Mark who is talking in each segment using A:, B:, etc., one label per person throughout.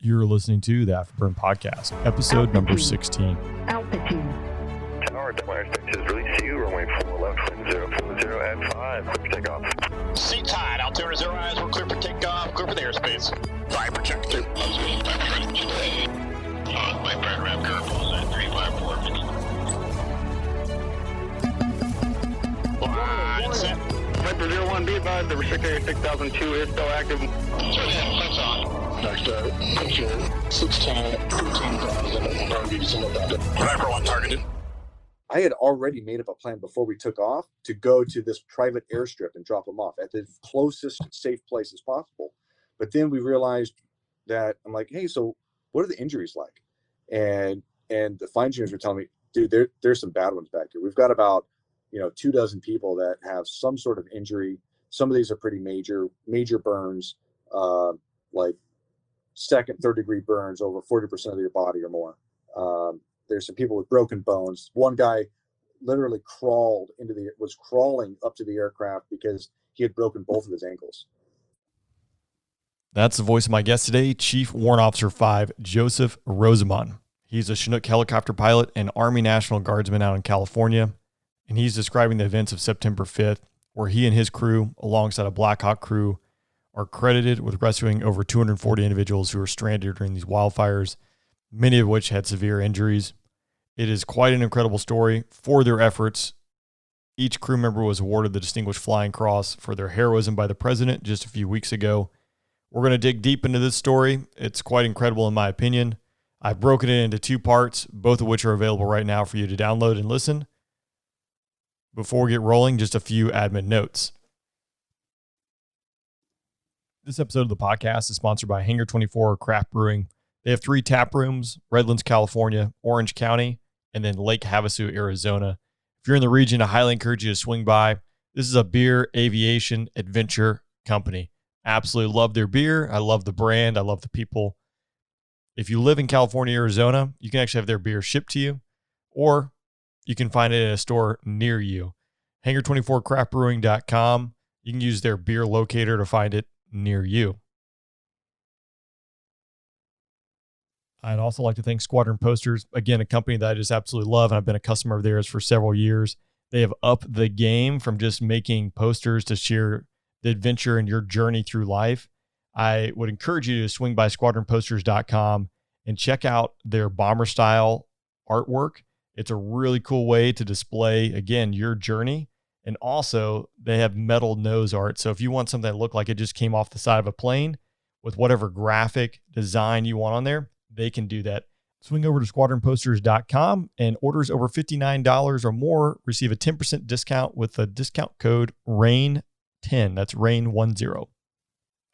A: You're listening to the Afterburn Podcast, episode number 16.
B: Altitude.
C: Tower, airspace is release you, runway 4 left, wind 040 at 5, clear for takeoff.
D: Seat tied, altimeter 0 eyes, we're clear for takeoff, clear for the airspace. Viper check 2. My brand ramp curve was at 354. Line set.
C: Viper 01, be advised, the restricted area 6002 is still active.
D: Lights on. Next picture 15,000 targets in the Viper 1 targeted.
E: I had already made up a plan before we took off to go to this private airstrip and drop them off at the closest safe place as possible. But then we realized that I'm like, hey, so what are the injuries like? And the flight engineers were telling me, dude, there's some bad ones back here. We've got about 24 people that have some sort of injury. Some of these are pretty major burns, like second, third degree burns over 40% of your body or more. There's some people with broken bones. One guy literally was crawling up to the aircraft because he had broken both of his ankles.
A: That's the voice of my guest today, Chief Warrant Officer 5, Joseph Rosamond. He's a Chinook helicopter pilot and Army National Guardsman out in California, and he's describing the events of September 5th, where he and his crew, alongside a Black Hawk crew, are credited with rescuing over 240 individuals who were stranded during these wildfires, many of which had severe injuries. It is quite an incredible story. For their efforts, each crew member was awarded the Distinguished Flying Cross for their heroism by the President just a few weeks ago. We're going to dig deep into this story. It's quite incredible in my opinion. I've broken it into two parts, both of which are available right now for you to download and listen. Before we get rolling, just a few admin notes. This episode of the podcast is sponsored by Hangar 24 Craft Brewing. They have 3 tap rooms, Redlands, California, Orange County, and then Lake Havasu, Arizona. If you're in the region, I highly encourage you to swing by. This is a beer, aviation, adventure company. Absolutely love their beer. I love the brand. I love the people. If you live in California, Arizona, you can actually have their beer shipped to you, or you can find it in a store near you. Hangar24craftbrewing.com. You can use their beer locator to find it near you. I'd also like to thank Squadron Posters, again, a company that I just absolutely love, and I've been a customer of theirs for several years. They have upped the game from just making posters to share the adventure and your journey through life. I would encourage you to swing by squadronposters.com and check out their bomber style artwork. It's a really cool way to display, again, your journey. And also, they have metal nose art. So if you want something that look like it just came off the side of a plane with whatever graphic design you want on there, they can do that. Swing over to squadronposters.com, and orders over $59 or more receive a 10% discount with the discount code RAIN10. That's RAIN10.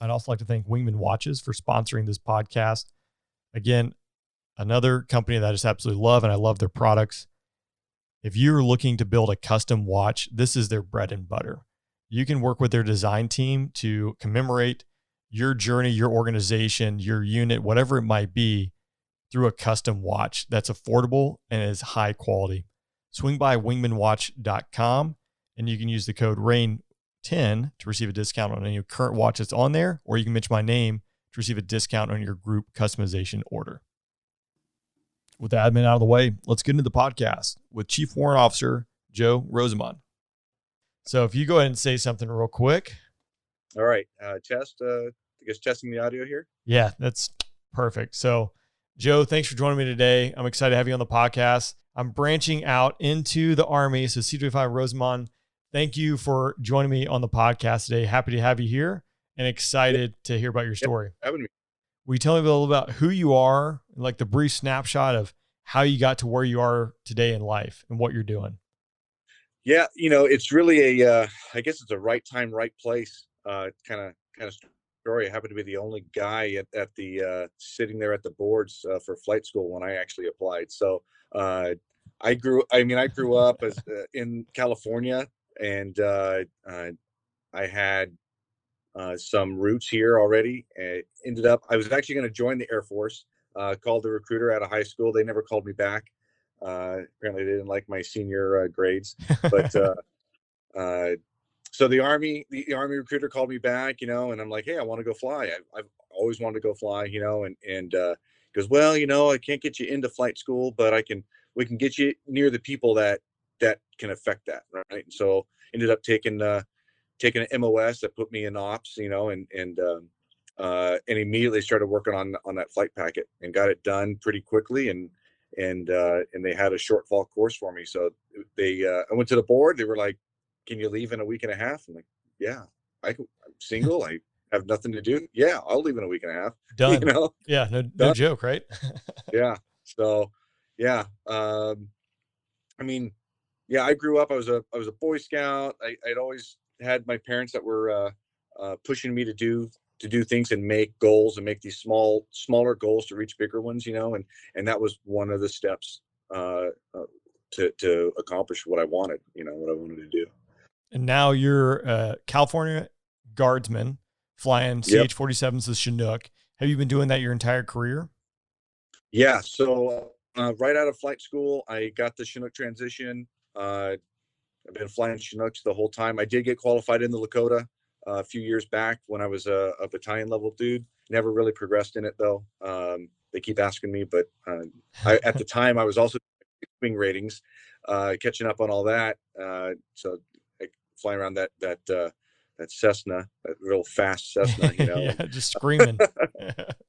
A: I'd also like to thank Wingman Watches for sponsoring this podcast. Again, another company that I just absolutely love, and I love their products. If you're looking to build a custom watch, this is their bread and butter. You can work with their design team to commemorate your journey, your organization, your unit, whatever it might be, through a custom watch that's affordable and is high quality. Swing by wingmanwatch.com, and you can use the code RAIN10 to receive a discount on any current watch that's on there, or you can mention my name to receive a discount on your group customization order. With the admin out of the way, let's get into the podcast with Chief Warrant Officer Joe Rosamond. So if you go ahead and say something real quick.
E: All right. I guess testing the audio here.
A: Yeah, that's perfect. So Joe, thanks for joining me today. I'm excited to have you on the podcast. I'm branching out into the Army. So C25 Rosamond, thank you for joining me on the podcast today. Happy to have you here and excited to hear about your story.
E: Having me.
A: Will you tell me a little about who you are, like the brief snapshot of how you got to where you are today in life and what you're doing?
E: Yeah, it's really I guess it's a right time, right place kind of story. I happen to be the only guy at the sitting there at the boards for flight school when I actually applied. So I grew up as in California, and I had some roots here already. I was actually going to join the Air Force. Called the recruiter out of high school. They never called me back. Apparently they didn't like my senior grades, but so the army recruiter called me back, and I'm like, hey, I want to go fly. always wanted to go fly, and goes, well, I can't get you into flight school, but we can get you near the people that can affect that, right? And so ended up taking an MOS that put me in ops, and immediately started working on that flight packet and got it done pretty quickly, and they had a shortfall course for me. So I went to the board. They were like, "Can you leave in a week and a half?" I'm like, "Yeah, I'm single. I have nothing to do. Yeah, I'll leave in a week and a half."
A: Done. Yeah, no
E: Done.
A: joke, right?
E: Yeah. So, yeah. I mean, yeah, I grew up. I was a Boy Scout. I'd always had my parents that were pushing me to do things and make goals and make these smaller goals to reach bigger ones, and that was one of the steps to accomplish what I wanted, what I wanted to do.
A: And now you're a California guardsman flying
E: Yep.
A: CH-47s with Chinook. Have you been doing that your entire career?
E: Yeah. So right out of flight school, I got the Chinook transition. I've been flying Chinooks the whole time. I did get qualified in the Lakota a few years back when I was a battalion level dude. Never really progressed in it though. They keep asking me, but at the time I was also wing ratings, catching up on all that. So I fly around that Cessna, that real fast Cessna,
A: Yeah, just screaming.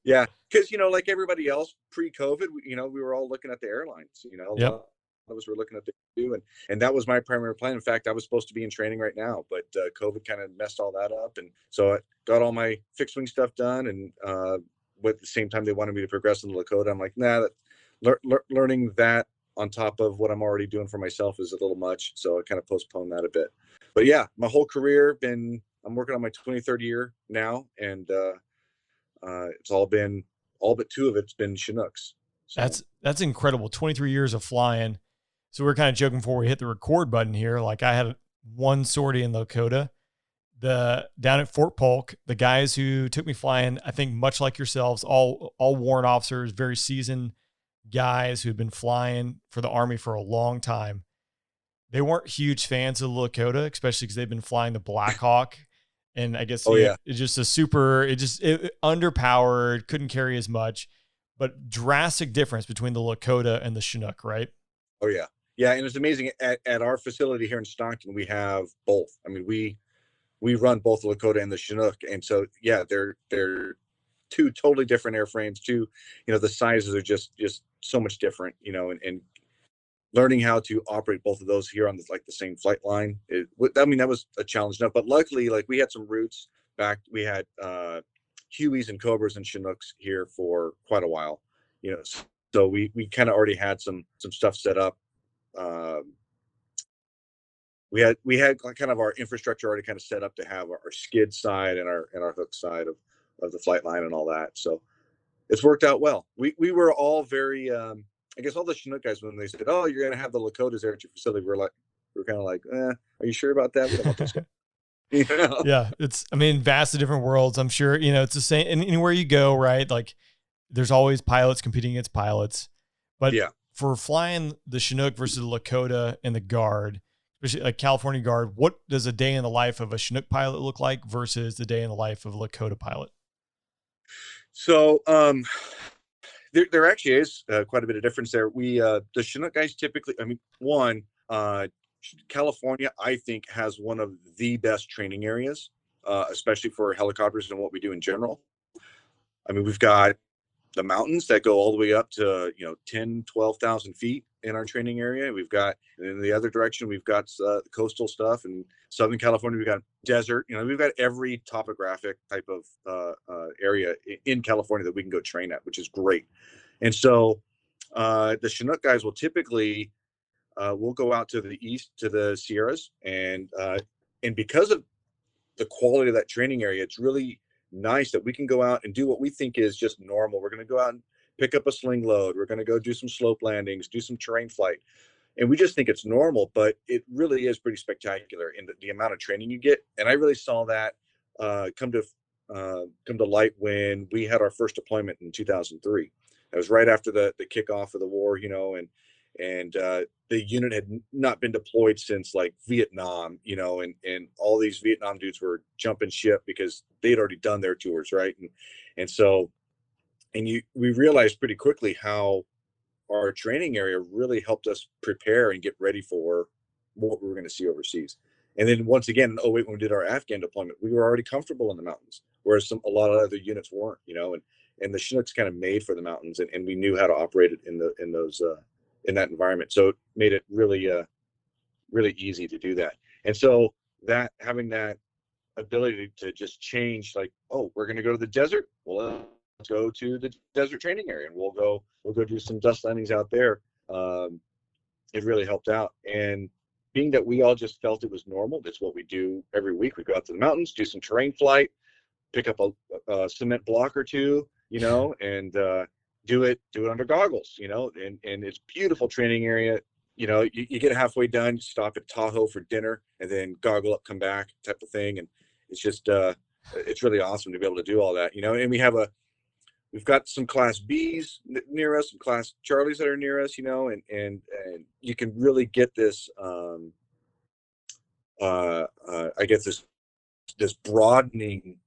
E: Yeah, because like everybody else pre-COVID, we were all looking at the airlines.
A: Yep.
E: A lot of us were looking at the two, and that was my primary plan. In fact, I was supposed to be in training right now, but COVID kind of messed all that up, and so I got all my fixed wing stuff done. And at the same time, they wanted me to progress in the Lakota. I'm like, nah, learning that on top of what I'm already doing for myself is a little much, so I kind of postponed that a bit. But yeah, my whole career I'm working on my 23rd year now, and it's all but 2 of it's been Chinooks. So.
A: That's incredible. 23 years of flying. So we're kind of joking before we hit the record button here. Like I had one sortie in Lakota, down at Fort Polk, the guys who took me flying, I think much like yourselves, all warrant officers, very seasoned guys who've been flying for the Army for a long time. They weren't huge fans of the Lakota, especially because they've been flying the Black Hawk. And I guess it's just it underpowered, couldn't carry as much, but drastic difference between the Lakota and the Chinook, right?
E: Oh yeah. Yeah. And it's amazing at our facility here in Stockton, we have both. I mean, we run both the Lakota and the Chinook. And so, yeah, they're 2 totally different airframes. The sizes are just so much different, and learning how to operate both of those here on the same flight line. That was a challenge enough, but luckily, we had some roots back. We had Hueys and Cobras and Chinooks here for quite a while, so we kind of already had some stuff set up. We had kind of our infrastructure already kind of set up to have our skid side and our hook side of the flight line and all that. So it's worked out well. We were all very, I guess all the Chinook guys, when they said, "Oh, you're going to have the Lakotas there at your facility," we're kind of like, "Are you sure about that? We don't want those guys."
A: Yeah, vastly different worlds. I'm sure, it's the same anywhere you go, right? Like there's always pilots competing against pilots, but
E: yeah,
A: for flying the Chinook versus the Lakota and the Guard, especially like California Guard, what does a day in the life of a Chinook pilot look like versus the day in the life of a Lakota pilot?
E: So, there actually is quite a bit of difference there. The Chinook guys typically, California, I think, has one of the best training areas, especially for helicopters and what we do in general. We've got the mountains that go all the way up to 10,000-12,000 feet in our training area. We've got, and in the other direction, we've got coastal stuff. And Southern California, we've got desert. We've got every topographic type of area in California that we can go train at, which is great. And so the Chinook guys will typically we'll go out to the east to the Sierras, and because of the quality of that training area, it's really nice that we can go out and do what we think is just normal. We're going to go out and pick up a sling load. We're going to go do some slope landings, do some terrain flight. And we just think it's normal, but it really is pretty spectacular in the amount of training you get. And I really saw that come to light when we had our first deployment in 2003. That was right after the kickoff of the war, and the unit had not been deployed since like Vietnam, you know, and all these Vietnam dudes were jumping ship because they'd already done their tours, right? And so we realized pretty quickly how our training area really helped us prepare and get ready for what we were going to see overseas. And then once again in 08, when we did our Afghan deployment, we were already comfortable in the mountains, whereas a lot of other units weren't, you know, and the Chinooks kind of made for the mountains, and we knew how to operate it in that environment. So it made it really really easy to do that. And so that having that ability to just change, like, oh, we're going to go to the desert, well, let's go to the desert training area, and we'll go do some dust landings out there. It really helped out. And being that we all just felt it was normal, that's what we do every week. We go out to the mountains, do some terrain flight, pick up a cement block or two, you know, and do it under goggles, you know, and it's beautiful training area. You know, you get halfway done, stop at Tahoe for dinner, and then goggle up, come back, type of thing. And it's just it's really awesome to be able to do all that, you know. And we've got some Class Bs near us, some Class Charlies that are near us, you know, and you can really get this I guess this broadening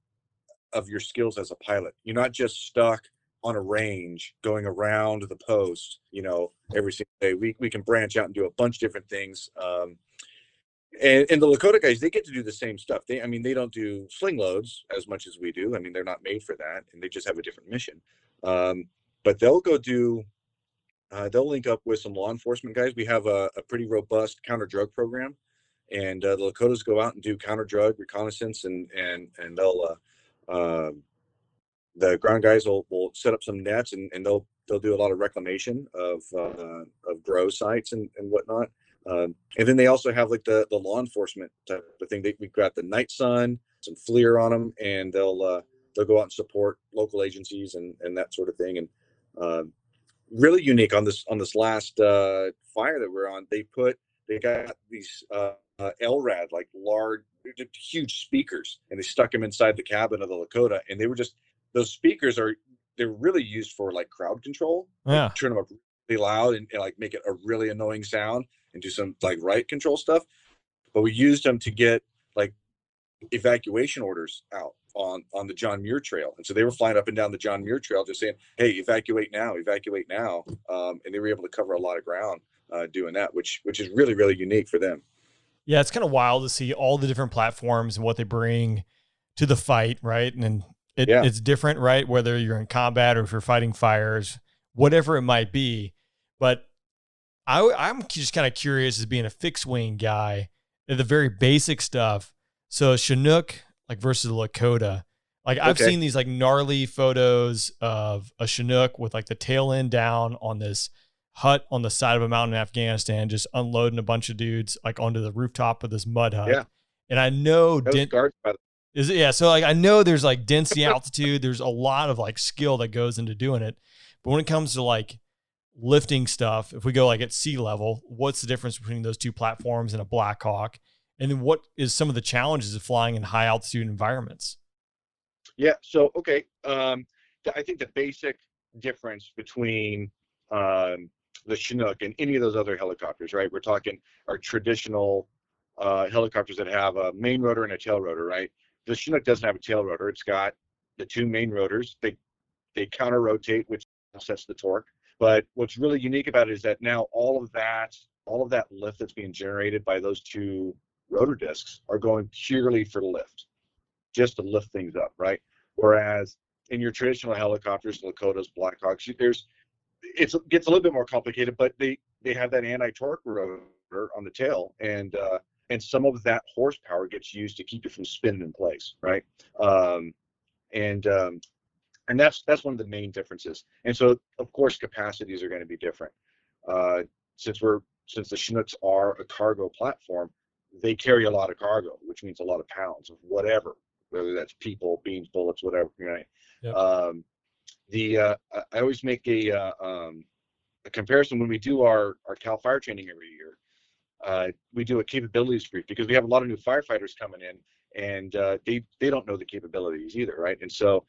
E: of your skills as a pilot. You're not just stuck on a range going around the post, you know, every single day. We can branch out and do a bunch of different things. And the Lakota guys, they get to do the same stuff. They don't do sling loads as much as we do. I mean, they're not made for that, and they just have a different mission. But they'll go do, they'll link up with some law enforcement guys. We have a pretty robust counter drug program, and the Lakotas go out and do counter drug reconnaissance, and they'll the ground guys will set up some nets, and they'll do a lot of reclamation of grow sites and whatnot. And then they also have like the law enforcement type of thing. We've got the Night Sun, some FLIR on them, and they'll go out and support local agencies and that sort of thing. And really unique on this last fire that we're on. They got these LRAD, like large, huge speakers, and they stuck them inside the cabin of the Lakota, and they were just, those speakers they're really used for like crowd control.
A: Yeah.
E: Like, turn them up really loud and like make it a really annoying sound and do some like riot control stuff. But we used them to get like evacuation orders out on the John Muir Trail. And so they were flying up and down the John Muir Trail just saying, hey, evacuate now. And they were able to cover a lot of ground doing that, which is really, really unique for them.
A: Yeah, it's kind of wild to see all the different platforms and what they bring to the fight, right? And it's different, right? Whether you're in combat or if you're fighting fires, whatever it might be. But I'm just kind of curious, as being a fixed wing guy, the very basic stuff. So Chinook, like, versus Lakota, like, I've seen these like gnarly photos of a Chinook with like the tail end down on this hut on the side of a mountain in Afghanistan, just unloading a bunch of dudes like onto the rooftop of this mud hut.
E: Yeah.
A: And I know so like I know there's like density, altitude, there's a lot of like skill that goes into doing it. But when it comes to like lifting stuff, if we go like at sea level, what's the difference between those two platforms and a Black Hawk? And then what is some of the challenges of flying in high altitude environments?
E: Yeah. So, okay. I think the basic difference between the Chinook and any of those other helicopters, right? We're talking our traditional helicopters that have a main rotor and a tail rotor, right? The Chinook doesn't have a tail rotor. It's got the two main rotors. They counter rotate, which sets the torque. But what's really unique about it is that now all of that lift that's being generated by those two rotor discs are going purely for lift, just to lift things up, right? Whereas in your traditional helicopters, Lakotas, Black Hawks, it gets a little bit more complicated, but they have that anti-torque rotor on the tail, and some of that horsepower gets used to keep it from spinning in place, right? And that's one of the main differences. And so, of course, capacities are going to be different. Since the Chinooks are a cargo platform, they carry a lot of cargo, which means a lot of pounds of whatever, whether that's people, beans, bullets, whatever, right? Yep. I always make a comparison when we do our Cal Fire training every year. We do a capabilities brief because we have a lot of new firefighters coming in, and they don't know the capabilities either, right? And so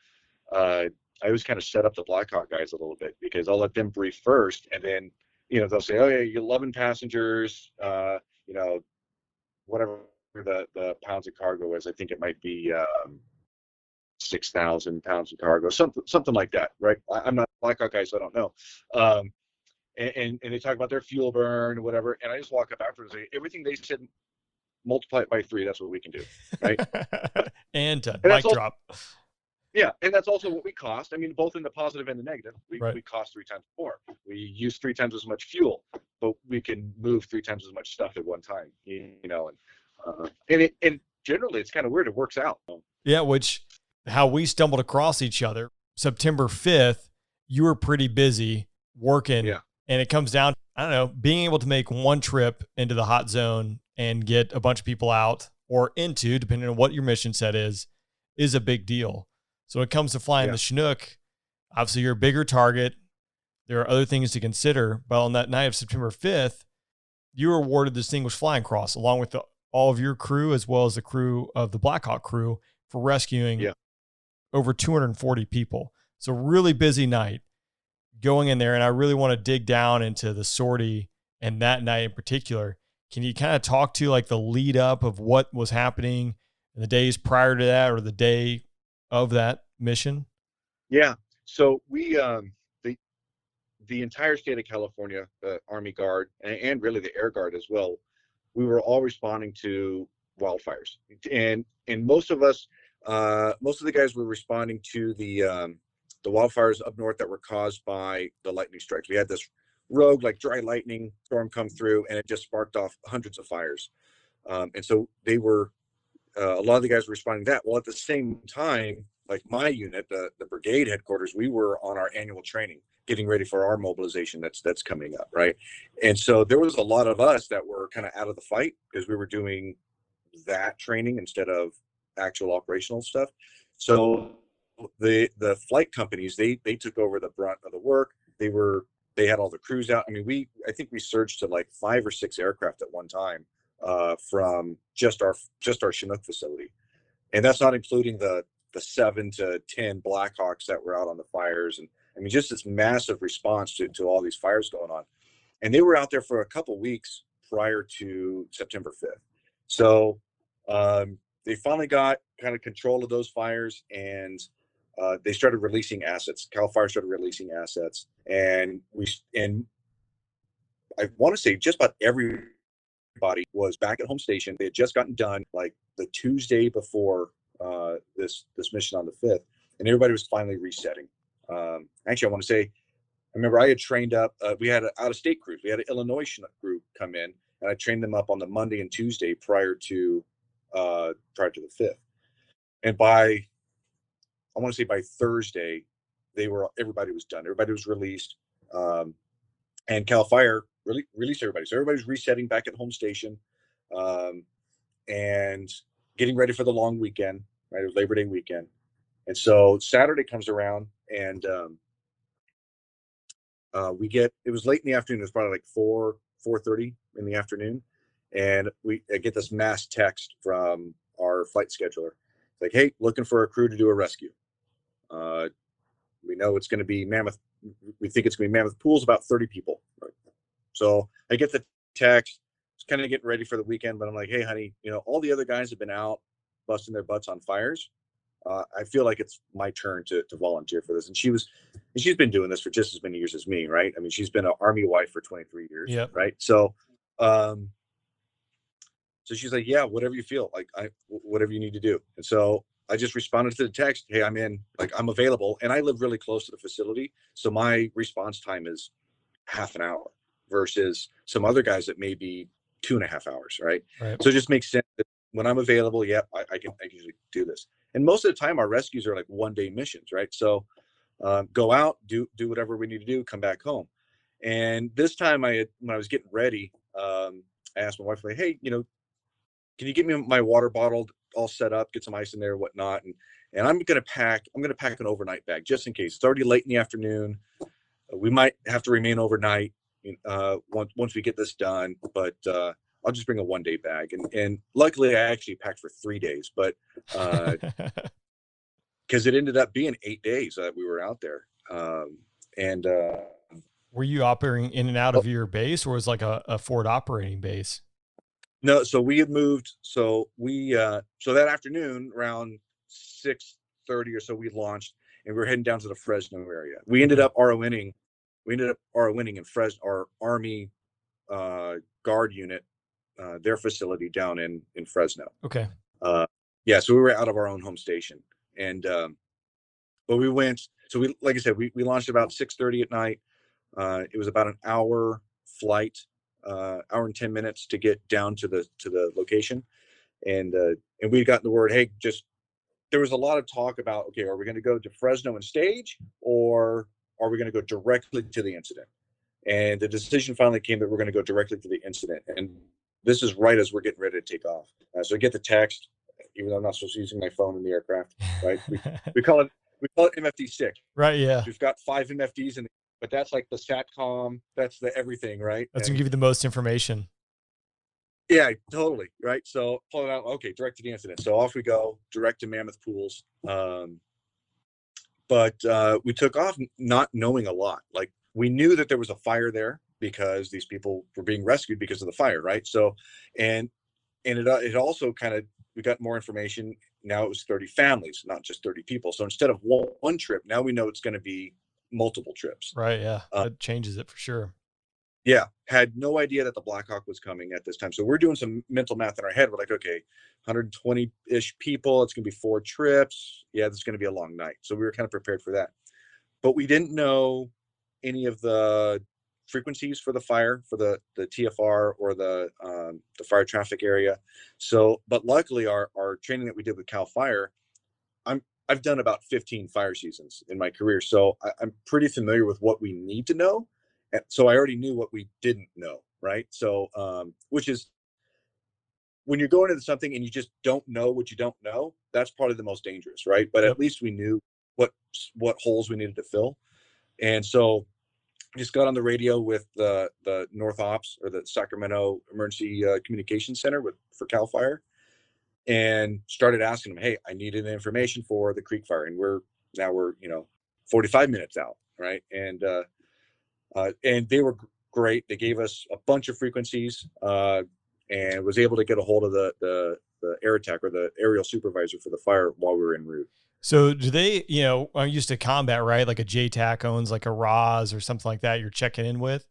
E: I always kind of set up the Black Hawk guys a little bit, because I'll let them brief first, and then they'll say, oh yeah, you're 11 passengers, whatever the pounds of cargo is. I think it might be 6,000 pounds of cargo, something like that, right? I'm not a Blackhawk guy, so I don't know. And they talk about their fuel burn, whatever, and I just walk up afterwards and say, everything they said, multiply it by 3. That's what we can do, right?
A: and
E: mic
A: drop.
E: Yeah, and that's also what we cost. I mean, both in the positive and the negative, we cost 3 times more. We use 3 times as much fuel, but we can move 3 times as much stuff at one time. And generally, it's kind of weird. It works out.
A: Yeah, how we stumbled across each other. September 5th, you were pretty busy working.
E: Yeah.
A: And it comes down, I don't know, being able to make one trip into the hot zone and get a bunch of people out or into, depending on what your mission set is a big deal. So when it comes to flying the Chinook, obviously you're a bigger target. There are other things to consider. But on that night of September 5th, you were awarded the Distinguished Flying Cross along with all of your crew as well as the crew of the Blackhawk crew for rescuing over 240 people. So really busy night going in there. And I really want to dig down into the sortie and that night in particular. Can you kind of talk to like the lead up of what was happening in the days prior to that or the day of that mission?
E: Yeah. So we, the entire state of California, the Army Guard and really the Air Guard as well, we were all responding to wildfires. And most of us, most of the guys were responding to the wildfires up north that were caused by the lightning strikes. We had this rogue, like dry lightning storm come through, and it just sparked off hundreds of fires. And so they were, a lot of the guys were responding to that. Well, at the same time, like my unit, the brigade headquarters, we were on our annual training, getting ready for our mobilization that's coming up, right? And so there was a lot of us that were kind of out of the fight because we were doing that training instead of actual operational stuff. So the flight companies, they took over the brunt of the work. They had all the crews out. I mean, I think we surged to like 5 or 6 aircraft at one time from just our Chinook facility, and that's not including the 7 to 10 Blackhawks that were out on the fires. And I mean, just this massive response to all these fires going on. And they were out there for a couple weeks prior to September 5th. So they finally got kind of control of those fires, and they started releasing assets. Cal Fire started releasing assets, and I want to say just about everybody was back at home station. They had just gotten done like the Tuesday before this mission on the 5th, and everybody was finally resetting. Actually, I want to say, I remember I had trained up. We had an out-of-state crew. We had an Illinois Chinook group come in, and I trained them up on the Monday and Tuesday prior to the 5th. And I want to say by Thursday, everybody was done. Everybody was released, and Cal Fire released everybody. So everybody's resetting back at home station, and getting ready for the long weekend, right? It was Labor Day weekend. And so Saturday comes around, and it was late in the afternoon. It was probably like 4:30 in the afternoon. And I get this mass text from our flight scheduler. It's like, hey, looking for a crew to do a rescue. We know it's going to be Mammoth. We think it's going to be Mammoth Pools, about 30 people. Right? So I get the text. It's kind of getting ready for the weekend, but I'm like, hey, honey, all the other guys have been out busting their butts on fires. I feel like it's my turn to volunteer for this. And she's been doing this for just as many years as me, right? I mean, she's been an Army wife for 23 years, right? So, so she's like, yeah, whatever you feel, like whatever you need to do. And so I just responded to the text, hey, I'm in, like I'm available. And I live really close to the facility. So my response time is half an hour versus some other guys that may be 2.5 hours, right? So it just makes sense that when I'm available, I can usually do this. And most of the time our rescues are like 1-day missions, right? So go out, do whatever we need to do, come back home. And this time when I was getting ready, I asked my wife, like, hey, can you get me my water bottle all set up, get some ice in there, whatnot? And I'm going to pack an overnight bag just in case. It's already late in the afternoon. We might have to remain overnight once we get this done, but I'll just bring a 1-day bag. And luckily I actually packed for 3 days, but because it ended up being 8 days that we were out there. Were
A: Were you operating in and out of your base, or was it like a forward operating base?
E: No, so we had moved. So so that afternoon around 6:30 or so, we launched, and we were heading down to the Fresno area. We ended up ROing. We ended up ROing in Fresno, our Army Guard unit, their facility down in Fresno.
A: Okay.
E: Yeah, so we were out of our own home station, and but we went. So we, like I said, we launched about 6:30 at night. It was about an hour flight, hour and 10 minutes to get down to the location, and we'd gotten the word, hey, just, there was a lot of talk about, okay, are we going to go to Fresno and stage, or are we going to go directly to the incident? And the decision finally came that we're going to go directly to the incident, and this is right as we're getting ready to take off. So I get the text, even though I'm not supposed to be using my phone in the aircraft, right? We call it MFD6.
A: Right. Yeah.
E: We've got 5 MFDs in, but that's like the SATCOM, that's the everything, right?
A: That's gonna give you the most information.
E: Yeah, totally. Right. So pull it out. Okay, direct to the incident. So off we go, direct to Mammoth Pools. But we took off not knowing a lot. Like, we knew that there was a fire there because these people were being rescued because of the fire, right? So, and it also kind of, we got more information. Now it was 30 families, not just 30 people. So instead of one trip, now we know it's going to be multiple trips.
A: Right. Yeah. That changes it for sure.
E: Yeah. Had no idea that the Black Hawk was coming at this time. So we're doing some mental math in our head. We're like, okay, 120-ish people. It's going to be 4 trips. Yeah, this is going to be a long night. So we were kind of prepared for that. But we didn't know any of the frequencies for the fire, for the TFR or the fire traffic area. So, but luckily our training that we did with Cal Fire, I've done about 15 fire seasons in my career. So I'm pretty familiar with what we need to know. And so I already knew what we didn't know. Right. So, which is, when you're going into something and you just don't know what you don't know, that's probably the most dangerous. Right. But at least we knew what holes we needed to fill. And so just got on the radio with the North Ops, or the Sacramento Emergency Communications Center for Cal Fire, and started asking them, hey, I needed information for the Creek Fire, and we're 45 minutes out, right? And they were great. They gave us a bunch of frequencies, and was able to get a hold of the air attack, or the aerial supervisor for the fire, while we were en route.
A: So do they, I'm used to combat, right? Like a JTAC owns like a RAS or something like that you're checking in with.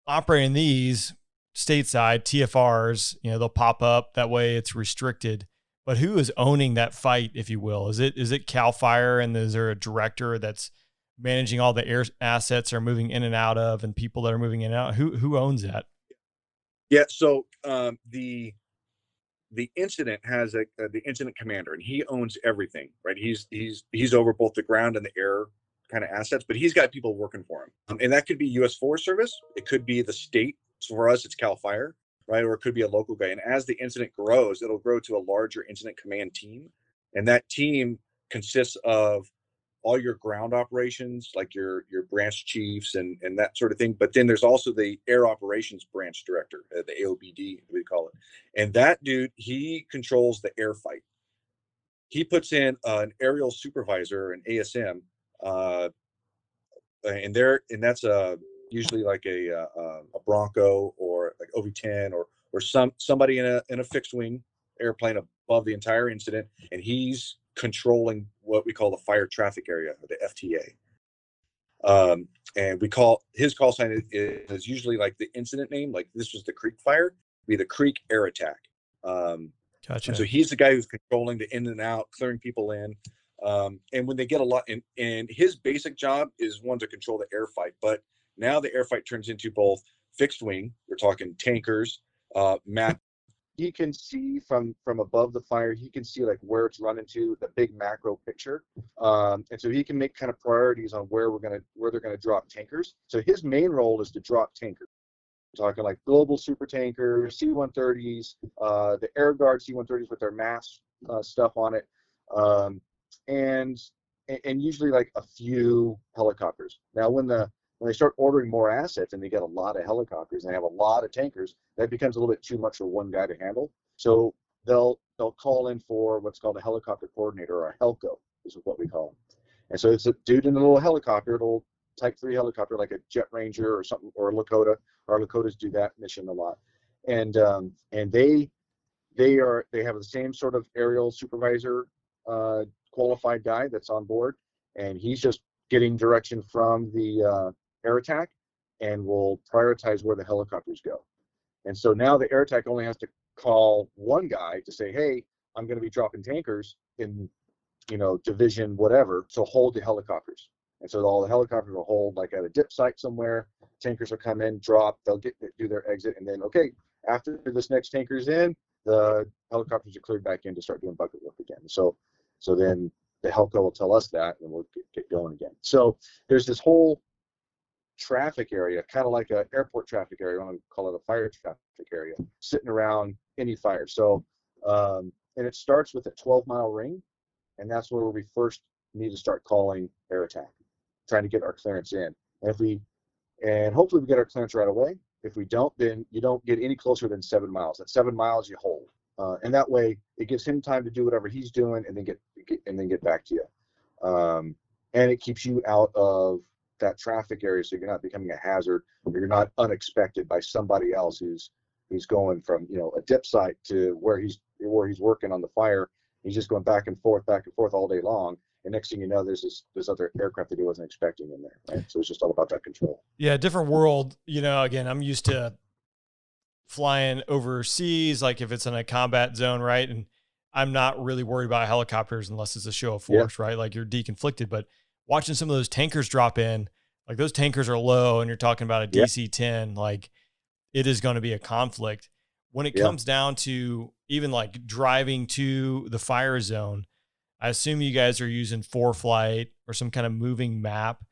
A: Operating these stateside TFRs, they'll pop up. That way it's restricted. But who is owning that fight, if you will? Is it Cal Fire, and is there a director that's managing all the air assets are moving in and out of, and people that are moving in and out? Who owns that?
E: Yeah, so the incident has the incident commander, and he owns everything, right? He's over both the ground and the air kind of assets, but he's got people working for him. And that could be U.S. Forest Service. It could be the state. So for us, it's Cal Fire, right? Or it could be a local guy. And as the incident grows, it'll grow to a larger incident command team. And that team consists of all your ground operations, like your branch chiefs and that sort of thing. But then there's also the air operations branch director, the AOBD, we call it. And that dude, he controls the air fight. He puts in an aerial supervisor, an ASM, and that's usually like a Bronco, or like OV-10, or somebody in a fixed wing airplane above the entire incident, and he's controlling what we call the fire traffic area, or the FTA. And we call his call sign is usually like the incident name, like this was the Creek Fire, be the Creek Air Attack.
A: Gotcha.
E: And so he's the guy who's controlling the in and out, clearing people in. And when they get a lot, and his basic job is one, to control the air fight, but now the air fight turns into both fixed wing. We're talking tankers, map. He can see from above the fire. He can see like where it's running to, the big macro picture, and so he can make kind of priorities on where they're gonna drop tankers. So his main role is to drop tankers. We're talking like global super tankers, C-130s, the Air Guard C-130s with their mass stuff on it, and usually like a few helicopters. Now when they start ordering more assets, and they get a lot of helicopters, and they have a lot of tankers, that becomes a little bit too much for one guy to handle. So they'll call in for what's called a helicopter coordinator, or a HELCO, is what we call them. And so it's a dude in a little helicopter. It'll Type 3 helicopter, like a Jet Ranger or something, or a Lakota. Our Lakotas do that mission a lot, and they have the same sort of aerial supervisor, qualified guy that's on board, and he's just getting direction from the air attack, and will prioritize where the helicopters go. And so now the air attack only has to call one guy to say, hey, I'm going to be dropping tankers in, division whatever, so hold the helicopters. And so all the helicopters will hold like at a dip site somewhere. Tankers will come in, drop, they'll do their exit, and then, okay, after this next tanker's in, the helicopters are cleared back in to start doing bucket work again. So then the Helco will tell us that, and we'll get going again. So there's this whole traffic area, kind of like an airport traffic area. I want to call it a fire traffic area, sitting around any fire. So, and it starts with a 12-mile ring, and that's where we first need to start calling air attack, trying to get our clearance in. And hopefully we get our clearance right away. If we don't, then you don't get any closer than 7 miles. At 7 miles, you hold, and that way it gives him time to do whatever he's doing, and then get back to you. And it keeps you out of that traffic area, so you're not becoming a hazard, or you're not unexpected by somebody else who's going from a dip site to where he's working on the fire. He's just going back and forth all day long. And next thing you know, there's other aircraft that he wasn't expecting in there, right? So it's just all about that control.
A: Yeah, different world. Again, I'm used to flying overseas, like if it's in a combat zone, right? And I'm not really worried about helicopters unless it's a show of force, right? Like you're deconflicted. But watching some of those tankers drop in, like those tankers are low, and you're talking about a DC-10, like it is going to be a conflict. When it comes down to even like driving to the fire zone, I assume you guys are using ForeFlight or some kind of moving map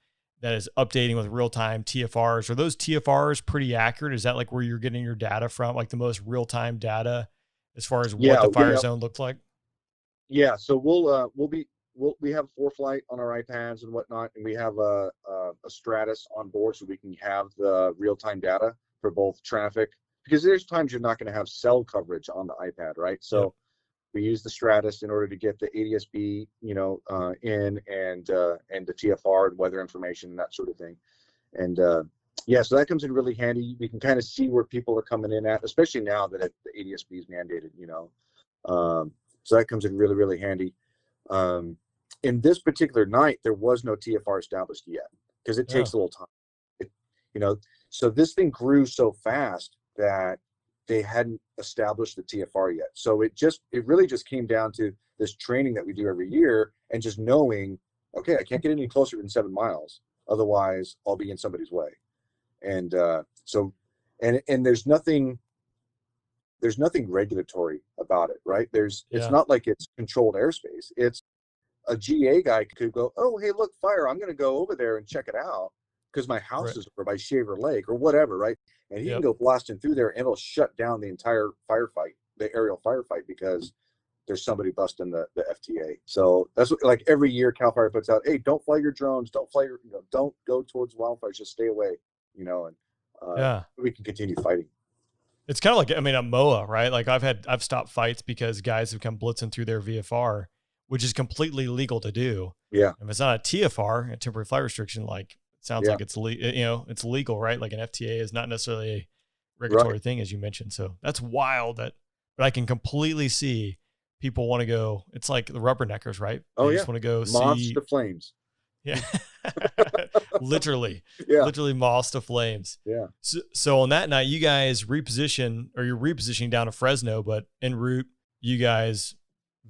A: that is updating with real-time TFRs. Are those TFRs pretty accurate? Is that like where you're getting your data from, like the most real-time data as far as what the fire zone looks like?
E: Yeah. So we have ForeFlight on our iPads and whatnot, and we have a Stratus on board, so we can have the real-time data for both traffic, because there's times you're not going to have cell coverage on the iPad, right? So we use the Stratus in order to get the ADSB, in, and the TFR and weather information and that sort of thing. And so that comes in really handy. We can kind of see where people are coming in at, especially now that the ADSB is mandated, so that comes in really, really handy. In this particular night, there was no TFR established yet, because it takes a little time. So this thing grew so fast that they hadn't established the TFR yet. So it really just came down to this training that we do every year, and just knowing, okay, I can't get any closer than 7 miles, otherwise I'll be in somebody's way. And and there's nothing regulatory about it, right? It's not like it's controlled airspace. It's a GA guy could go, oh, hey, look, fire, I'm going to go over there and check it out, because my house is over by Shaver Lake or whatever, right? And he can go blasting through there, and it'll shut down the entire firefight, the aerial firefight, because there's somebody busting the FTA. So that's what, like every year Cal Fire puts out, hey, don't fly your drones, don't go towards wildfires, just stay away, and we can continue fighting.
A: It's kind of like, a MOA, right? Like I've stopped fights because guys have come blitzing through their VFR, which is completely legal to do.
E: Yeah.
A: If it's not a TFR, a temporary flight restriction, like it sounds like it's it's legal, right? Like an FTA is not necessarily a regulatory thing, as you mentioned. So that's wild but I can completely see people want to go. It's like the rubberneckers, right? They just want to go
E: moths
A: see
E: to flames.
A: Yeah. Literally moths to flames.
E: Yeah.
A: So on that night, you guys you're repositioning down to Fresno, but en route, you guys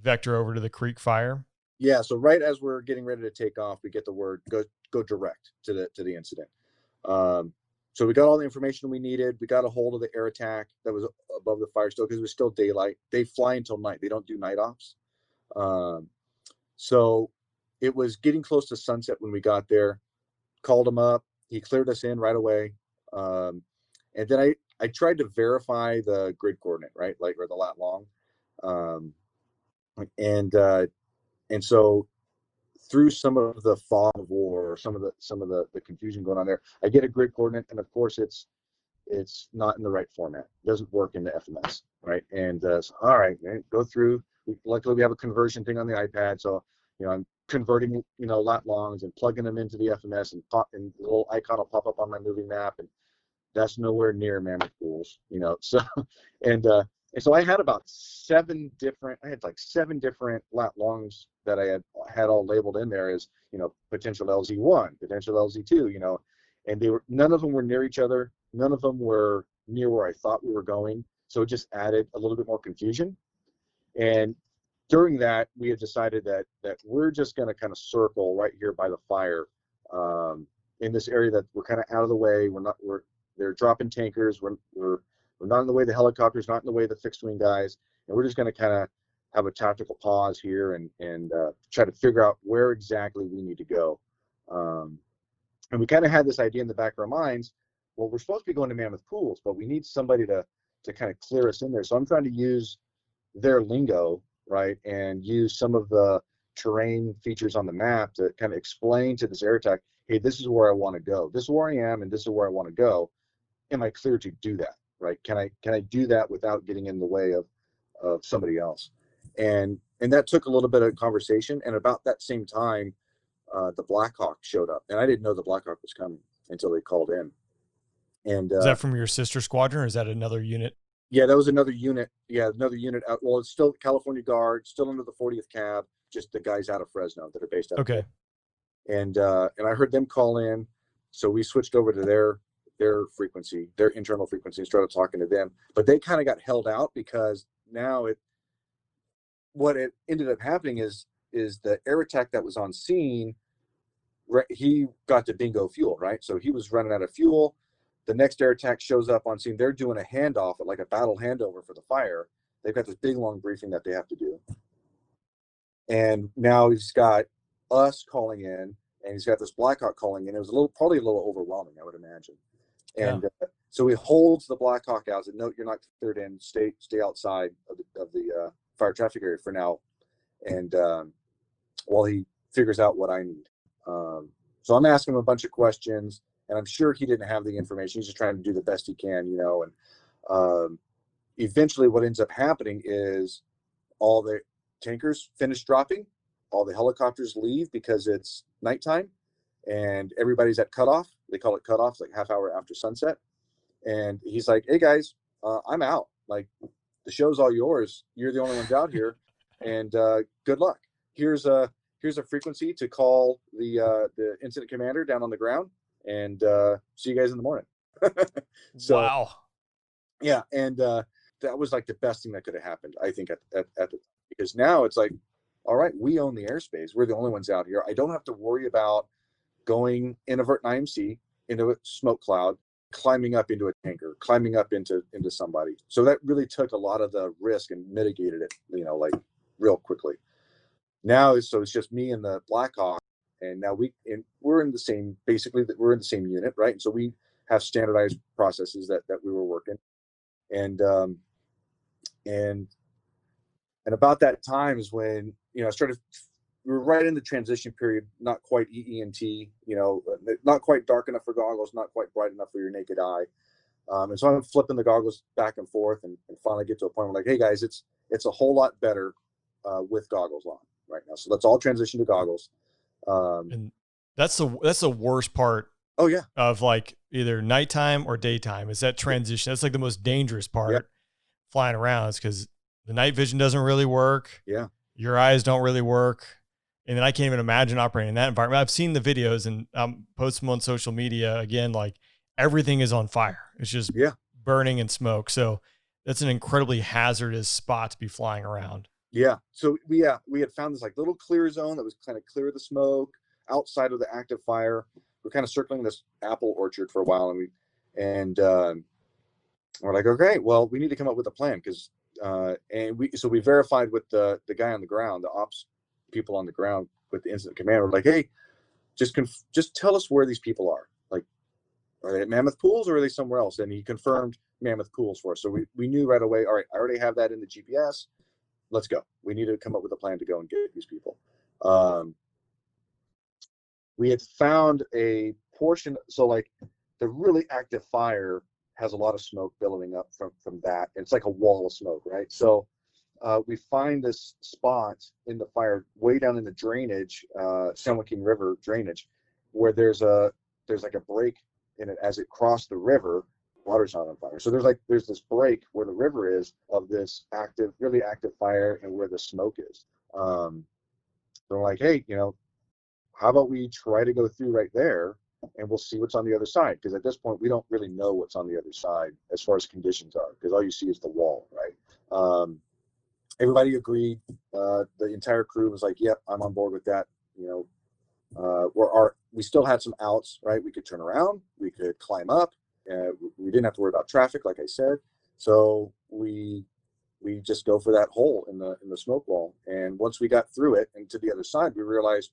A: vector over to the creek fire.
E: Yeah. So right as we're getting ready to take off, we get the word, go direct to the incident. So we got all the information we needed. We got a hold of the air attack that was above the fire still, because it was still daylight. They fly until night. They don't do night ops. So it was getting close to sunset when we got there. Called him up. He cleared us in right away. And then I tried to verify the grid coordinate, right? Like, or the lat long. And so through some of the fog of war, or some of the confusion going on there, I get a grid coordinate, and of course it's not in the right format. It doesn't work in the FMS, right? And so, all right, go through. Luckily we have a conversion thing on the iPad, so I'm converting, lat longs and plugging them into the FMS, and the little icon will pop up on my moving map, and that's nowhere near Mammoth Pools, So, and so I had about seven different lat longs that I had all labeled in there as, potential LZ1, potential LZ2, and none of them were near each other. None of them were near where I thought we were going. So it just added a little bit more confusion. And during that, we had decided that we're just going to kind of circle right here by the fire, in this area that we're kind of out of the way. They're dropping tankers. We're not in the way of the helicopters, not in the way of the fixed wing guys, and we're just going to kind of have a tactical pause here and try to figure out where exactly we need to go. And we kind of had this idea in the back of our minds. Well, we're supposed to be going to Mammoth Pools, but we need somebody to kind of clear us in there. So I'm trying to use their lingo, right, and use some of the terrain features on the map to kind of explain to this air attack, hey, this is where I want to go. This is where I am, and this is where I want to go. Am I clear to do that, right? Can I do that without getting in the way of somebody else? And that took a little bit of conversation. And about that same time, the Blackhawk showed up, and I didn't know the Blackhawk was coming until they called in. And
A: is that from your sister squadron, or is that another unit?
E: Yeah, that was another unit. Yeah, another unit out. Well, it's still California Guard, still under the 40th Cab, just the guys out of Fresno that are based out.
A: Okay.
E: And I heard them call in, so we switched over to their frequency, their internal frequency, and started talking to them. But they kind of got held out because now what it ended up happening is the air attack that was on scene, he got to bingo fuel, right? So he was running out of fuel. The next air attack shows up on scene. They're doing a handoff, like a battle handover for the fire. They've got this big long briefing that they have to do. And now he's got us calling in, and he's got this Blackhawk calling in. It was probably a little overwhelming, I would imagine. And so he holds the Blackhawk out and note, you're not cleared in. Stay outside of the fire traffic area for now. And while he figures out what I need. So I'm asking him a bunch of questions, and I'm sure he didn't have the information. He's just trying to do the best he can, and eventually what ends up happening is all the tankers finish dropping, all the helicopters leave because it's nighttime, and everybody's at cutoff. They call it cutoff, like half hour after sunset. And he's like, hey guys, I'm out. Like, the show's all yours. You're the only ones out here, and good luck. Here's a frequency to call the incident commander down on the ground, and see you guys in the morning. So,
A: wow.
E: Yeah, and that was like the best thing that could have happened, I think, at the, because now it's like, all right, we own the airspace. We're the only ones out here. I don't have to worry about going inadvertent IMC into a smoke cloud, climbing up into a tanker, climbing up into somebody. So that really took a lot of the risk and mitigated it, like real quickly. Now, so it's just me and the Blackhawk, and now we're in the same, basically, we're in the same unit, right? And so we have standardized processes that we were working, and about that time is when I started. We were right in the transition period, not quite EENT, not quite dark enough for goggles, not quite bright enough for your naked eye. And so I'm flipping the goggles back and forth, and finally get to a point where, like, hey guys, it's a whole lot better with goggles on right now. So let's all transition to goggles.
A: And that's the worst part.
E: Oh yeah.
A: Of like either nighttime or daytime is that transition. That's like the most dangerous part flying around, is because the night vision doesn't really work.
E: Yeah.
A: Your eyes don't really work. And then I can't even imagine operating in that environment. I've seen the videos and post them on social media. Again, like, everything is on fire. It's just burning in smoke. So that's an incredibly hazardous spot to be flying around.
E: Yeah. So we had found this like little clear zone that was kind of clear of the smoke outside of the active fire. We're kind of circling this apple orchard for a while, and we're like, okay, well, we need to come up with a plan, because we verified with the guy on the ground, the ops people on the ground with the incident commander. We're like, hey, just tell us where these people are. Like, are they at Mammoth Pools or are they somewhere else? And he confirmed Mammoth Pools for us. So we knew right away, all right, I already have that in the GPS. Let's go. We need to come up with a plan to go and get these people. We had found a portion. So like the really active fire has a lot of smoke billowing up from that. It's like a wall of smoke, right? So we find this spot in the fire way down in the drainage, San Joaquin River drainage, where there's like a break in it as it crossed the river. Water's not on fire, so there's this break where the river is of this really active fire, and where the smoke is. They're like, hey, how about we try to go through right there, and we'll see what's on the other side, because at this point we don't really know what's on the other side as far as conditions are, because all you see is the wall, right? Everybody agreed. The entire crew was like, yep, I'm on board with that. We still had some outs, right? We could turn around, we could climb up, we didn't have to worry about traffic, like I said. So we just go for that hole in the smoke wall. And once we got through it and to the other side, we realized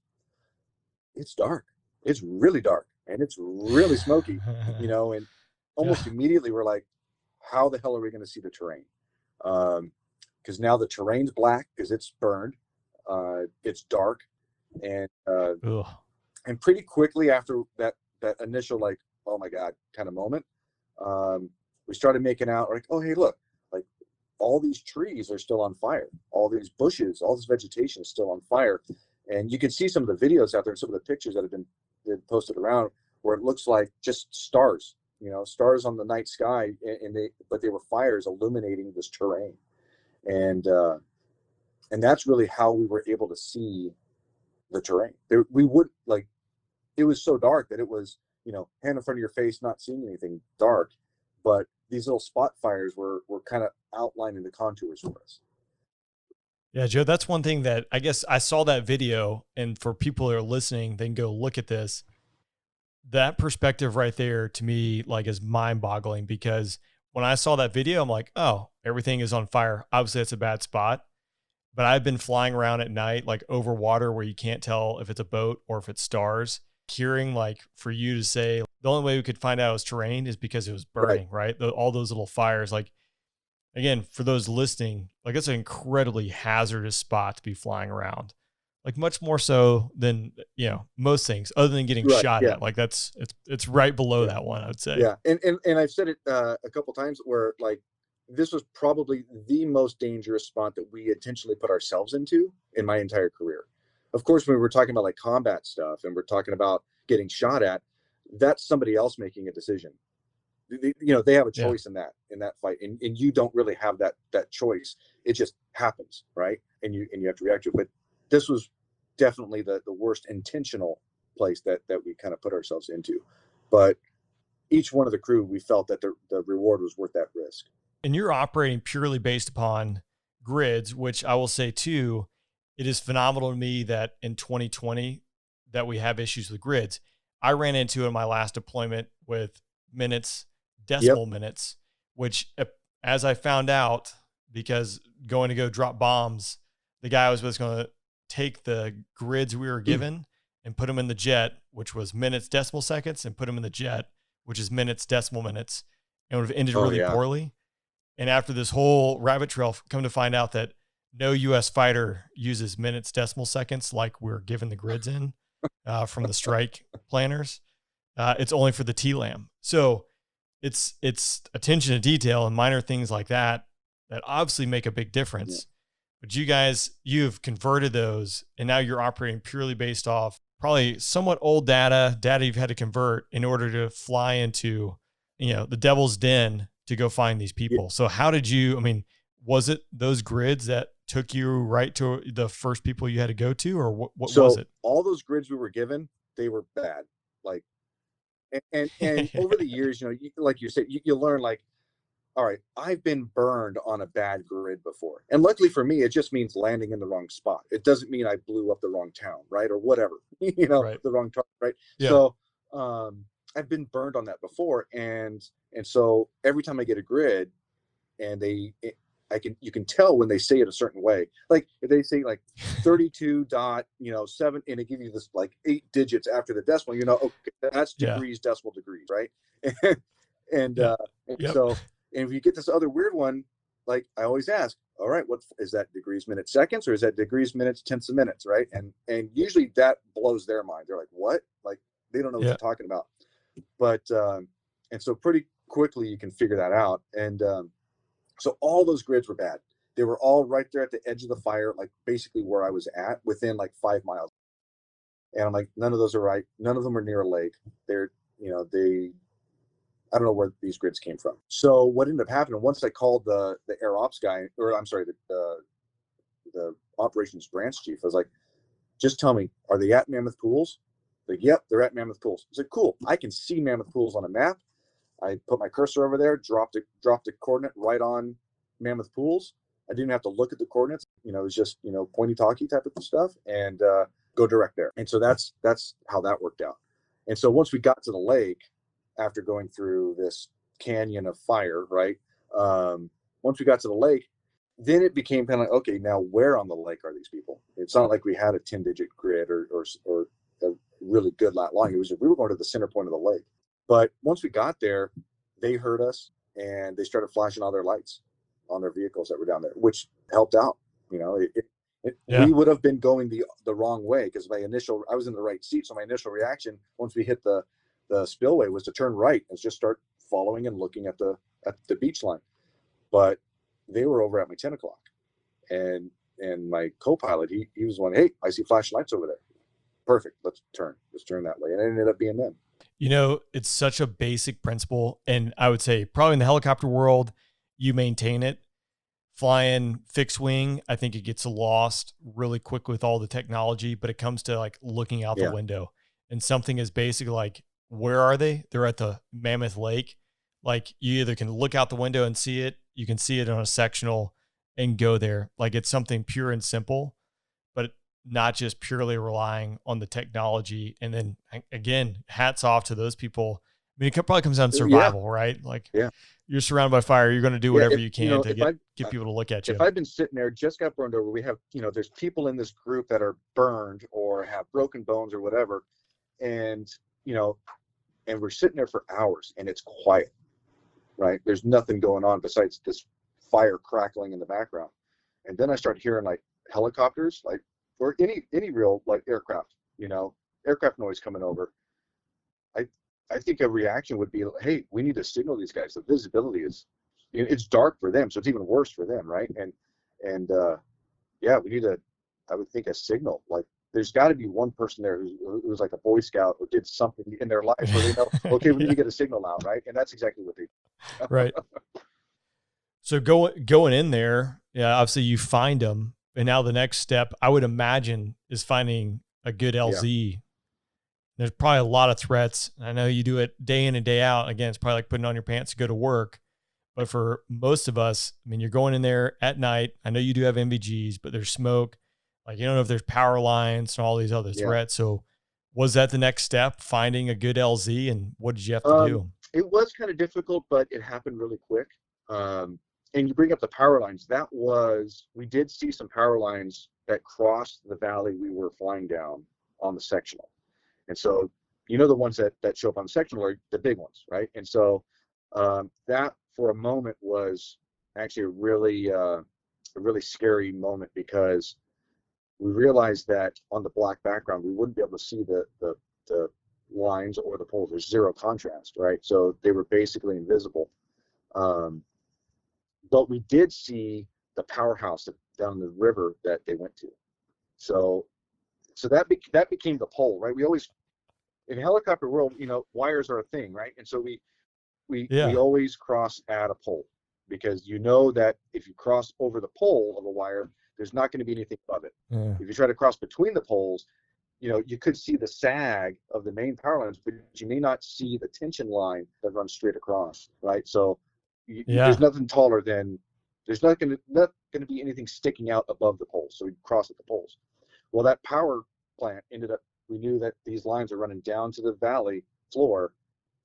E: it's dark. It's really dark, and it's really smoky, and almost immediately we're like, how the hell are we going to see the terrain? Because now the terrain's black because it's burned. It's dark, and pretty quickly after that initial like, oh my God kind of moment, we started making out like, oh hey, look, like all these trees are still on fire, all these bushes, all this vegetation is still on fire, and you can see some of the videos out there, some of the pictures that have been posted around, where it looks like just stars, stars on the night sky, but they were fires illuminating this terrain. And that's really how we were able to see the terrain. We would like, it was so dark that it was, hand in front of your face, not seeing anything dark, but these little spot fires were kind of outlining the contours for us.
A: Yeah, Joe, that's one thing that I guess I saw that video, and for people who are listening, they can go look at this. That perspective right there to me, like, is mind boggling, because when I saw that video, I'm like, oh, everything is on fire. Obviously it's a bad spot, but I've been flying around at night, like over water where you can't tell if it's a boat or if it's stars. Hearing like for you to say the only way we could find out it was terrain is because it was burning, right? All those little fires, like, again, for those listening, like, it's an incredibly hazardous spot to be flying around, like much more so than, most things other than getting shot at. Like it's right below that one, I would say.
E: Yeah. And I've said it a couple times where like, this was probably the most dangerous spot that we intentionally put ourselves into in my entire career. Of course, when we're talking about like combat stuff and we're talking about getting shot at, that's somebody else making a decision. They have a choice in that fight, and you don't really have that choice. It just happens, right? And you have to react to it. But this was definitely the worst intentional place that we kind of put ourselves into. But each one of the crew, we felt that the reward was worth that risk.
A: And you're operating purely based upon grids, which I will say too, it is phenomenal to me that in 2020 that we have issues with grids. I ran into it in my last deployment with minutes, decimal minutes, which, as I found out, because going to go drop bombs, the guy I was with going to take the grids we were given and put them in the jet, which was minutes, decimal seconds, and put them in the jet, which is minutes, decimal minutes, and would have ended really poorly. And after this whole rabbit trail, come to find out that no U.S. fighter uses minutes, decimal seconds like we're given the grids in from the strike planners. It's only for the TLAM. So it's attention to detail and minor things like that obviously make a big difference. But you guys, you've converted those, and now you're operating purely based off probably somewhat old data you've had to convert in order to fly into, the devil's den to go find these people. So how did you, was it those grids that took you right to the first people you had to go to, or what was it?
E: All those grids we were given, they were bad. Like, and over the years, like you said, you learn like, all right, I've been burned on a bad grid before. And luckily for me, it just means landing in the wrong spot. It doesn't mean I blew up the wrong town, right? Or whatever, the wrong target, right? Yeah. So I've been burned on that before. And so every time I get a grid and you can tell when they say it a certain way. Like if they say like 32.7, and they give you this like 8 digits after the decimal, okay, that's degrees, decimal degrees, right? So, and if you get this other weird one, like I always ask, all right, what is that, degrees, minutes, seconds, or is that degrees, minutes, tenths of minutes, right? And usually that blows their mind. They're like, what? Like they don't know what you're talking about. But and so pretty quickly you can figure that out. And so all those grids were bad. They were all right there at the edge of the fire, like basically where I was at, within like 5 miles. And I'm like, none of those are right. None of them are near a lake. They're, I don't know where these grids came from. So what ended up happening, once I called the air ops guy, or I'm sorry, the operations branch chief, I was like, just tell me, are they at Mammoth Pools? Like, yep, they're at Mammoth Pools. I said, cool. I can see Mammoth Pools on a map. I put my cursor over there, dropped a coordinate right on Mammoth Pools. I didn't have to look at the coordinates. It was just, pointy talkie type of stuff, and go direct there. And so that's how that worked out. And so once we got to the lake, after going through this canyon of fire, right? Once we got to the lake, then it became kind of like, okay, now where on the lake are these people? It's not like we had a 10-digit grid or a really good lat line. It was, we were going to the center point of the lake. But once we got there, they heard us and they started flashing all their lights on their vehicles that were down there, which helped out. We would have been going the wrong way, because I was in the right seat. So my initial reaction, once we hit the spillway, was to turn right and just start following and looking at the beach line. But they were over at my 10 o'clock, and my co-pilot, he was one, hey, I see flashing lights over there. Perfect. Let's turn that way. And it ended up being them.
A: It's such a basic principle. And I would say probably in the helicopter world, you maintain it. Flying fixed wing, I think it gets lost really quick with all the technology, but it comes to like looking out the window, and something as basic like, where are they? They're at the Mammoth Lake. Like, you either can look out the window and see it, you can see it on a sectional and go there. Like, it's something pure and simple, but not just purely relying on the technology. And then again, hats off to those people. I mean, it probably comes down to survival, right? Like, you're surrounded by fire. You're going to do whatever you can to get people to look at you.
E: If I've been sitting there, just got burned over, we have, there's people in this group that are burned or have broken bones or whatever. And, and we're sitting there for hours and it's quiet, right? There's nothing going on besides this fire crackling in the background. And then I start hearing like helicopters, like, or any real like aircraft, aircraft noise coming over. I think a reaction would be, hey, we need to signal these guys. The visibility it's dark for them, so it's even worse for them, right? And we need I would think, a signal. Like, there's got to be one person there who was like a Boy Scout or did something in their life where they know, okay, we need to get a signal out, right? And that's exactly what they do.
A: Right. So going in there, obviously you find them, and now the next step, I would imagine, is finding a good LZ. Yeah. There's probably a lot of threats. I know you do it day in and day out. Again, it's probably like putting on your pants to go to work. But for most of us, I mean, you're going in there at night. I know you do have MVGs, but there's smoke. Like, you don't know if there's power lines and all these other threats. So was that the next step, finding a good LZ, and what did you have to do?
E: It was kind of difficult, but it happened really quick. And you bring up the power lines. We did see some power lines that crossed the valley we were flying down on the sectional. And so, the ones that show up on the sectional are the big ones, right? And so that for a moment was actually a really scary moment, because we realized that on the black background, we wouldn't be able to see the lines or the poles. There's zero contrast, right? So they were basically invisible. But we did see the powerhouse down the river that they went to. So that became the pole, right? We always, in helicopter world, wires are a thing, right? And so we always cross at a pole, because that if you cross over the pole of a wire, there's not going to be anything above it. Yeah. If you try to cross between the poles, you could see the sag of the main power lines, but you may not see the tension line that runs straight across, right? So there's nothing taller than, there's not going to be anything sticking out above the poles. So we cross at the poles. Well, that power plant we knew that these lines are running down to the valley floor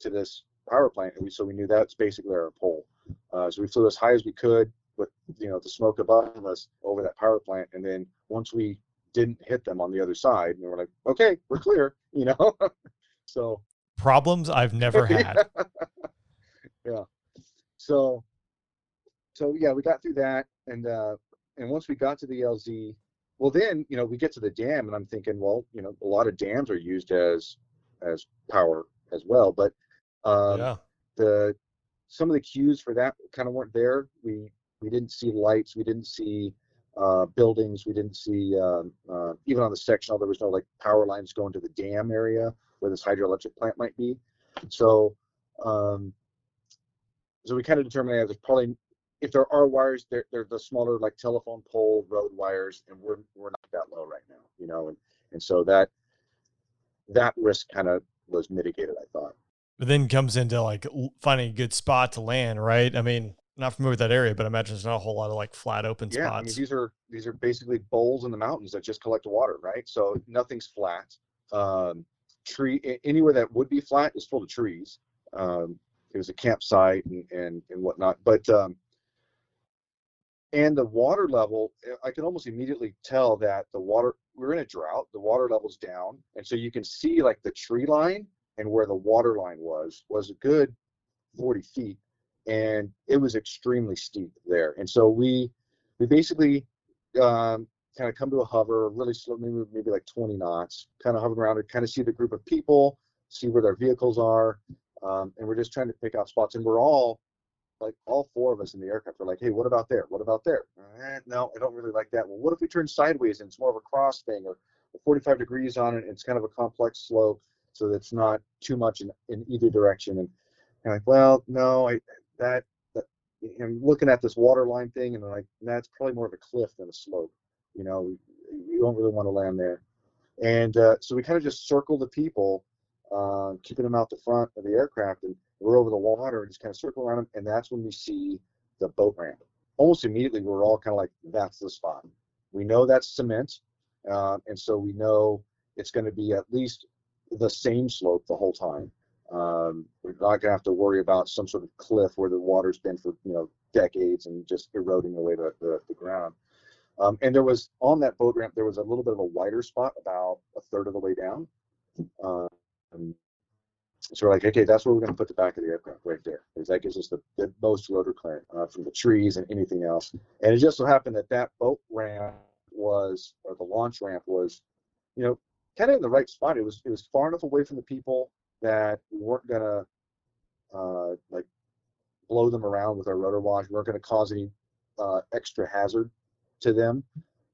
E: to this power plant. And so we knew that's basically our pole. So we flew as high as we could with, the smoke above us over that power plant. And then once we didn't hit them on the other side, and we're like, okay, we're clear, So
A: problems I've never had.
E: Yeah. So yeah, we got through that. And once we got to the LZ, well, then, we get to the dam, and I'm thinking, well, a lot of dams are used as power as well. But some of the cues for that kind of weren't there. We We didn't see lights. We didn't see buildings. We didn't see, even on the sectional, there was no like power lines going to the dam area where this hydroelectric plant might be. So, so we kind of determined that there's probably, if there are wires, they're the smaller like telephone pole road wires, and we're not that low right now, you know, and so that risk kind of was mitigated, I thought.
A: But then comes into like finding a good spot to land, right? I mean, not familiar with that area, but I imagine there's not a whole lot of like flat open
E: Yeah,
A: spots.
E: I mean, these are basically bowls in the mountains that just collect water, right? So nothing's flat. Anywhere that would be flat is full of trees. It was a campsite and whatnot, but and the water level, I can almost immediately tell that we're in a drought, the water level's down, and so you can see like the tree line and where the water line was a good 40 feet, and it was extremely steep there. And so we basically kind of come to a hover really slow, maybe like 20 knots, kind of hover around and kind of see the group of people, see where their vehicles are, and we're just trying to pick out spots. And we're all like, all four of us in the aircraft are like, hey, what about there? What about there? No, I don't really like that. Well, what if we turn sideways and it's more of a cross thing, or 45 degrees on it, and it's kind of a complex slope so that it's not too much in either direction? And I'm like, well, no, I'm looking at this water line thing, and I'm like, that's probably more of a cliff than a slope. You know, you don't really want to land there. And so we kind of just circle the people, keeping them out the front of the aircraft, and we're over the water and just kind of circle around them. And that's when we see the boat ramp. Almost immediately, we're all kind of like, that's the spot. We know that's cement. And so we know it's going to be at least the same slope the whole time. We're not going to have to worry about some sort of cliff where the water's been for, you know, decades and just eroding away the ground. And there was, on that boat ramp, there was a little bit of a wider spot about a third of the way down. So we're like, okay, that's where we're going to put the back of the aircraft, right there, because that gives us the most rotor clearance from the trees and anything else. And it just so happened that boat ramp was, or the launch ramp was, you know, kind of in the right spot. It was far enough away from the people that we weren't going to like blow them around with our rotor wash. We weren't going to cause any extra hazard to them.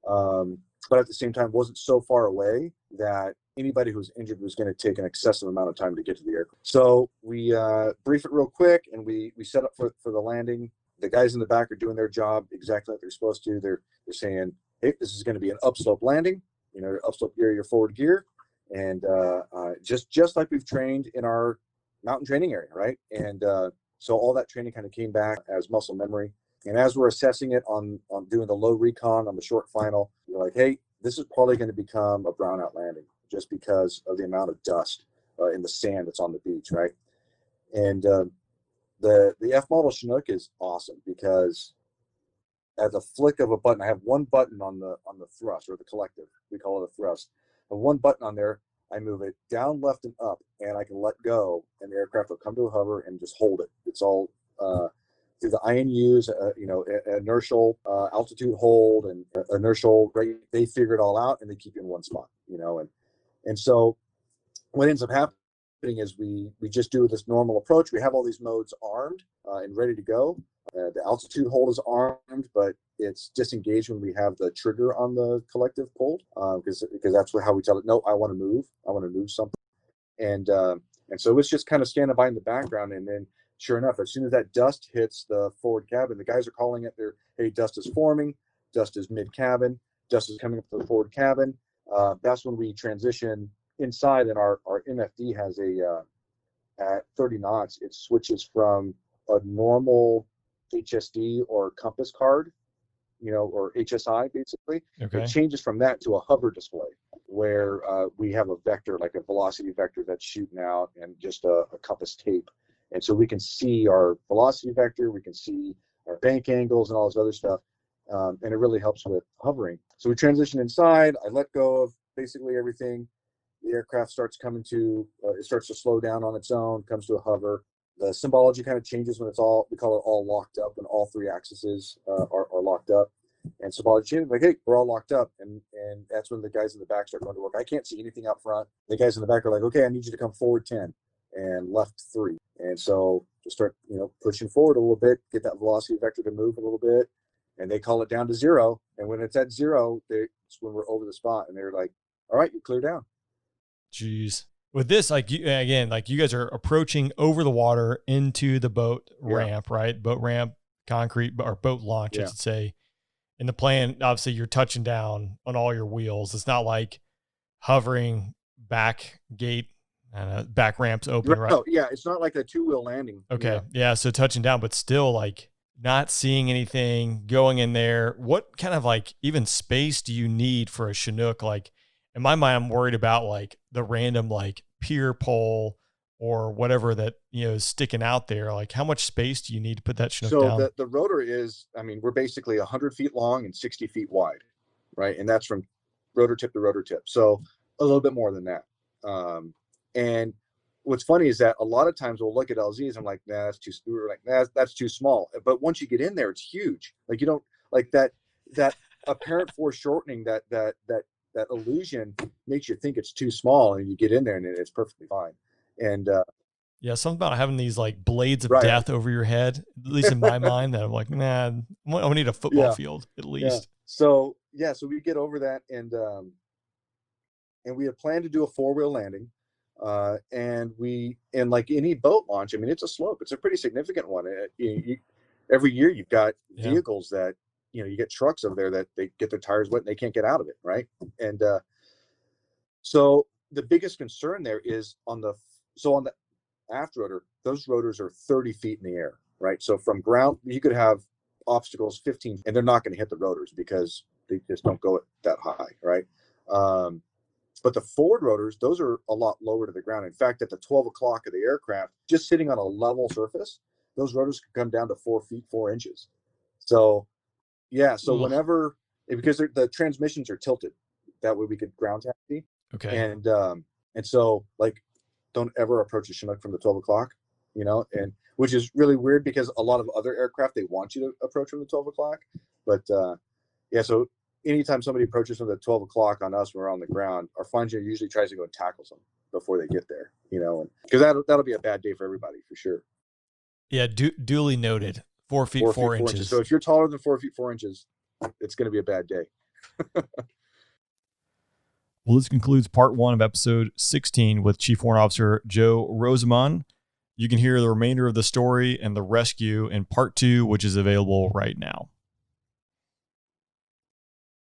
E: But at the same time, wasn't so far away that anybody who was injured was going to take an excessive amount of time to get to the aircraft. So we brief it real quick, and we set up for the landing. The guys in the back are doing their job exactly like they're supposed to. They're saying, hey, this is going to be an upslope landing. You know, upslope gear, your forward gear. And just like we've trained in our mountain training area, right? And so all that training kind of came back as muscle memory. And as we're assessing it on doing the low recon on the short final, we're like, hey, this is probably going to become a brownout landing just because of the amount of dust in the sand that's on the beach, right? And the F model Chinook is awesome because at the flick of a button, I have one button on the thrust, or the collective, we call it a thrust. And one button on there, I move it down, left, and up, and I can let go, and the aircraft will come to a hover and just hold it. It's all through the INUs, you know, inertial altitude hold and inertial rate. They figure it all out, and they keep you in one spot, you know. And so what ends up happening is we just do this normal approach. We have all these modes armed and ready to go. The altitude hold is armed, but it's disengaged when we have the trigger on the collective pulled, because that's how we tell it, no, I want to move something. And so it's just kind of standing by in the background. And then sure enough, as soon as that dust hits the forward cabin, the guys are calling it, hey, dust is forming, dust is mid cabin, dust is coming up to the forward cabin. That's when we transition inside, and our MFD has at 30 knots, it switches from a normal HSD or compass card, you know, or HSI basically.
A: Okay.
E: It changes from that to a hover display where we have a vector, like a velocity vector that's shooting out, and just a compass tape. And so we can see our velocity vector, we can see our bank angles and all this other stuff. And it really helps with hovering. So we transition inside. I let go of basically everything. The aircraft starts coming to, it starts to slow down on its own, comes to a hover. The symbology kind of changes when it's all, we call it all locked up, when all three axes are locked up. And symbology changes, like, hey, we're all locked up. And that's when the guys in the back start going to work. I can't see anything up front. The guys in the back are like, okay, I need you to come forward 10 and left 3. And so start, pushing forward a little bit, get that velocity vector to move a little bit, and they call it down to 0. And when it's at 0, it's when we're over the spot, and they're like, "All right, you're clear down."
A: Jeez. With this, like you guys are approaching over the water into the boat ramp, right? Boat ramp, concrete, or boat launch, I should say. In the plan, obviously, you're touching down on all your wheels. It's not like hovering back gate, back ramps open, right?
E: No, yeah, it's not like a 2-wheel landing.
A: Okay, yeah. So touching down, but still like not seeing anything going in there. What kind of like even space do you need for a Chinook? Like in my mind, I'm worried about like the random like pier pole or whatever that, is sticking out there. Like how much space do you need to put that Chinook down?
E: So the rotor is, we're basically 100 feet long and 60 feet wide, right? And that's from rotor tip to rotor tip. So a little bit more than that. And what's funny is that a lot of times we'll look at LZs. I'm like, nah, that's too. We're like, nah, that's too small. But once you get in there, it's huge. Like you don't like that apparent foreshortening, that illusion makes you think it's too small, and you get in there and it's perfectly fine. And
A: yeah, something about having these like blades of death over your head, at least in my mind, that I'm like, nah, I need a football field at least.
E: So we get over that, and we had planned to do a 4-wheel landing. And like any boat launch, it's a slope. It's a pretty significant one. Every year you've got vehicles that, you get trucks over there that they get their tires wet and they can't get out of it. Right. And, so the biggest concern there is on the aft rotor, those rotors are 30 feet in the air. Right. So from ground, you could have obstacles 15, and they're not going to hit the rotors because they just don't go that high. Right. But the forward rotors, those are a lot lower to the ground. In fact, at the 12 o'clock of the aircraft, just sitting on a level surface, those rotors can come down to 4 feet, 4 inches. So, whenever, because the transmissions are tilted, that way we could ground taxi.
A: Okay.
E: And so, like, don't ever approach a Chinook from the 12 o'clock, and which is really weird because a lot of other aircraft, they want you to approach from the 12 o'clock. But, so anytime somebody approaches from the 12 o'clock on us when we're on the ground, our flanger usually tries to go and tackles them before they get there, and because that'll be a bad day for everybody for sure.
A: Yeah, duly noted. 4 feet 4 inches.
E: So if you're taller than 4 feet 4 inches, it's going to be a bad day.
A: Well, this concludes part 1 of episode 16 with Chief Warrant Officer Joe Rosamond. You can hear the remainder of the story and the rescue in part 2, which is available right now.